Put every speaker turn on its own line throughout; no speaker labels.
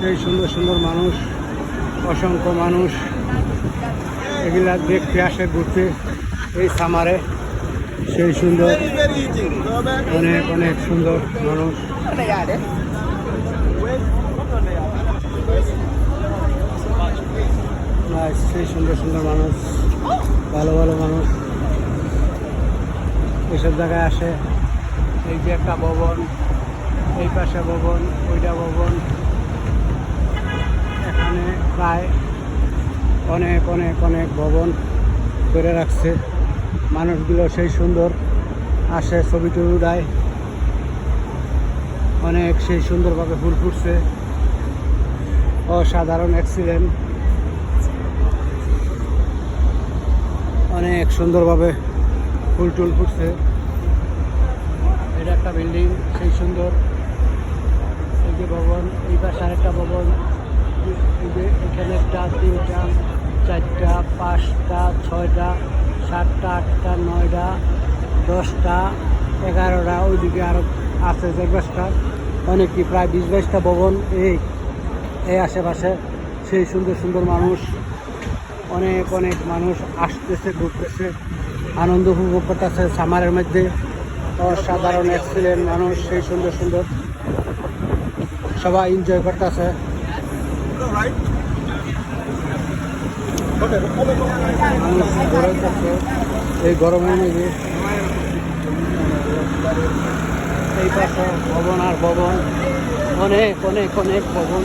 সেই সুন্দর সুন্দর মানুষ, অসংখ্য মানুষ এগুলা দেখতে আসে ঘুরতে এই সামারে। সেই সুন্দর, অনেক অনেক সুন্দর মানুষ। সেই সুন্দর সুন্দর মানুষ, ভালো ভালো মানুষ এইসব জায়গায় আসে। এই যে একটা ভবন, এই পাশে ভবন, ওইটা ভবন, এখানে প্রায় অনেক অনেক অনেক ভবন করে রাখছে। মানুষগুলো সেই সুন্দর আসে, ছবি টবি উড়ায়, অনেক সেই সুন্দরভাবে ফুল ফুটছে, অসাধারণ অ্যাক্সিডেন্ট, অনেক সুন্দরভাবে ফুল টুল ফুটছে। এটা একটা বিল্ডিং, সেই সুন্দর। এই যে ভবন, এই পাশে আরেকটা ভবন, এই যে এখানে একটা, তিনটা, চারটা, পাঁচটা, ছয়টা, সাতটা, আটটা, নয়টা, 10টা, 11টা, ওইদিকে আরও আছে 4-5টা, অনেকই, প্রায় 20-22টা ভবন এই আশেপাশে। সেই সুন্দর সুন্দর মানুষ, অনেক অনেক মানুষ আসতেছে, ঘুরতেছে, আনন্দ উপভোগ করতেছে সামারের মধ্যে। অসাধারণ এক্সিলেন্ট মানুষ, সেই সুন্দর সুন্দর, সবাই এনজয় করতেছে। এই গরমের মধ্যে এই পাশে ভবন আর ভবন, অনেক অনেক অনেক ভবন,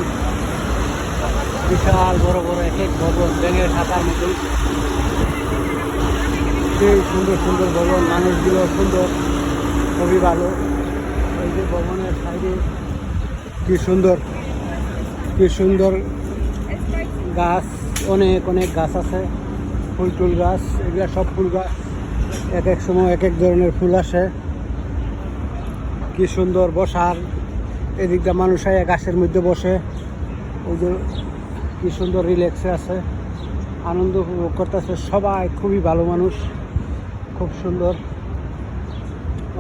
বিশাল বড় বড় এক এক ভবন, ব্যাঙের ঢাকার মতো। সেই সুন্দর সুন্দর ভবন, মানুষগুলো সুন্দর, খুবই ভালো। এই যে ভবনের সাইডে কি সুন্দর, কি সুন্দর গাছ, অনেক অনেক গাছ আছে, ফুল টুল গাছ, এগুলো সব ফুল গাছ, এক এক সময় এক এক ধরনের ফুল আসে। কি সুন্দর বসার, এদিকটা মানুষ আয় গাছের মধ্যে বসে, ওই যে কি সুন্দর রিল্যাক্সে আছে, আনন্দ উপভোগ করতেছে সবাই, খুবই ভালো মানুষ, খুব সুন্দর,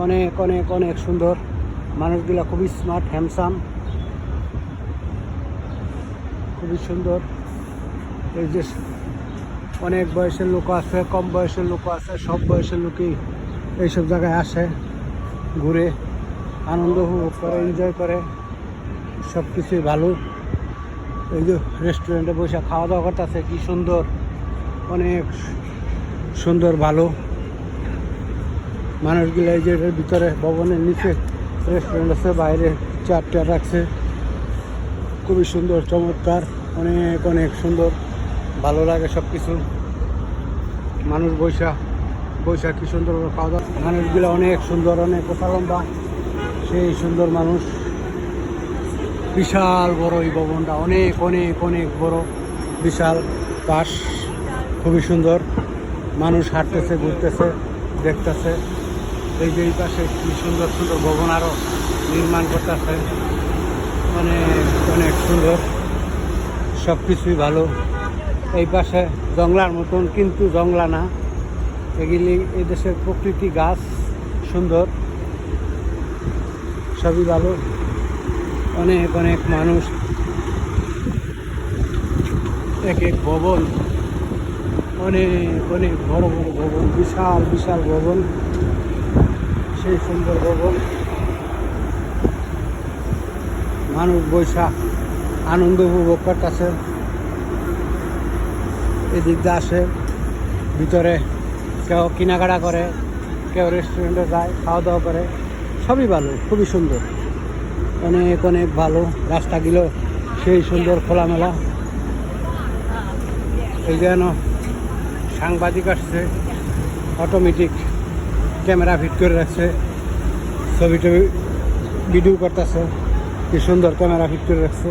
অনেক অনেক অনেক সুন্দর মানুষগুলা, খুবই স্মার্ট, হ্যান্ডসাম, খুবই সুন্দর। এই যে অনেক বয়সের লোক আছে, কম বয়সের লোক আছে, সব বয়সের লোকই এইসব জায়গায় আসে, ঘুরে আনন্দ উপভোগ করে, এনজয় করে, সব কিছুই ভালো। এই যে রেস্টুরেন্টে বসে খাওয়া দাওয়া করতেছে, কি সুন্দর, অনেক সুন্দর, ভালো মানুষগুলো। এই যে ভিতরে ভবনের নিচে রেস্টুরেন্ট আছে, বাইরে চেয়ার রাখছে, খুবই সুন্দর, চমৎকার, অনেক অনেক সুন্দর, ভালো লাগে সব কিছু। মানুষ বৈশা কি সুন্দর খাওয়া দাওয়া, মানুষগুলো অনেক সুন্দর, অনেক কথা লম্বা, সেই সুন্দর মানুষ। বিশাল বড় এই ভবনটা, অনেক অনেক অনেক বড়, বিশাল পাশ, খুবই সুন্দর, মানুষ হাঁটতেছে, ঘুরতেছে, দেখতেছে। এই যে এই পাশে কি সুন্দর সুন্দর ভবন আরও নির্মাণ করতেছে, অনেক অনেক সুন্দর, সব কিছুই ভালো। এই পাশে জংলার মতন, কিন্তু জংলা না, এগুলি এই দেশের প্রকৃতি, গাছ সুন্দর, সবই ভালো, অনেক অনেক মানুষ, এক এক ভবন, অনেক অনেক বড় বড় ভবন, বিশাল বিশাল ভবন, সেই সুন্দর ভবন, মানুষ বৈশা আনন্দ উপভোগ করতেছে। এদিক দিয়ে আসে, ভিতরে কেউ কেনাকাটা করে, কেউ রেস্টুরেন্টে যায়, খাওয়া দাওয়া করে, সবই ভালো, খুবই সুন্দর, অনেক অনেক ভালো। রাস্তাগুলো সেই সুন্দর, খোলামেলা। এই যেন সাংবাদিক আসছে, অটোমেটিক ক্যামেরা ফিট করে রাখছে, ছবি টবি ভিডিও করতেছে, কি সুন্দর ক্যামেরা ফিট করে রাখছে।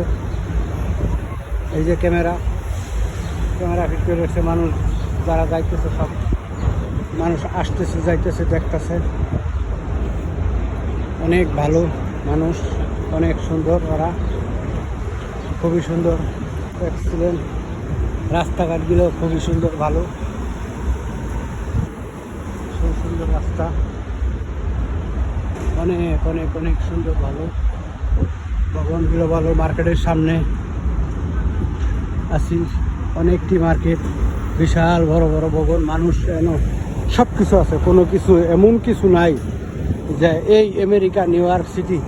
এই যে ক্যামেরা ফিট করে রাখছে, মানুষ যারা যাইতেছে, সব মানুষ আসতেছে, যাইতেছে, দেখতেছে, অনেক ভালো মানুষ, অনেক সুন্দর, ওরা খুবই সুন্দর, এক্সিলেন্ট। রাস্তাঘাটগুলো খুবই সুন্দর, ভালো, খুব সুন্দর রাস্তা, অনেক অনেক অনেক সুন্দর, ভালো, ভবনগুলো ভালো। মার্কেটের সামনে আছি অনেকটি মার্কেট, বিশাল বড় বড় ভবন, মানুষ যেন সব কিছু আছে, কোনো কিছু এমন কিছু নাই যে এই আমেরিকা নিউ ইয়র্ক সিটি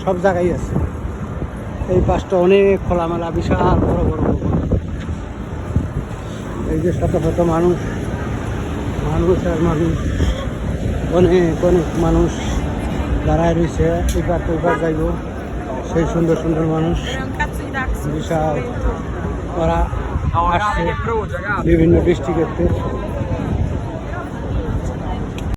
সব জায়গায় আছে। এই পাশটা অনেক খোলামেলা, বিশাল বড় বড় ভবন। এই যে শত শত মানুষ, মানুষ আর মানুষ, অনেক অনেক মানুষ দাঁড়ায় রয়েছে, এবার তো ওবার যাইব। সেই সুন্দর সুন্দর মানুষ, বিশাল, ওরা আসছে বিভিন্ন ডিস্ট্রিক্টের।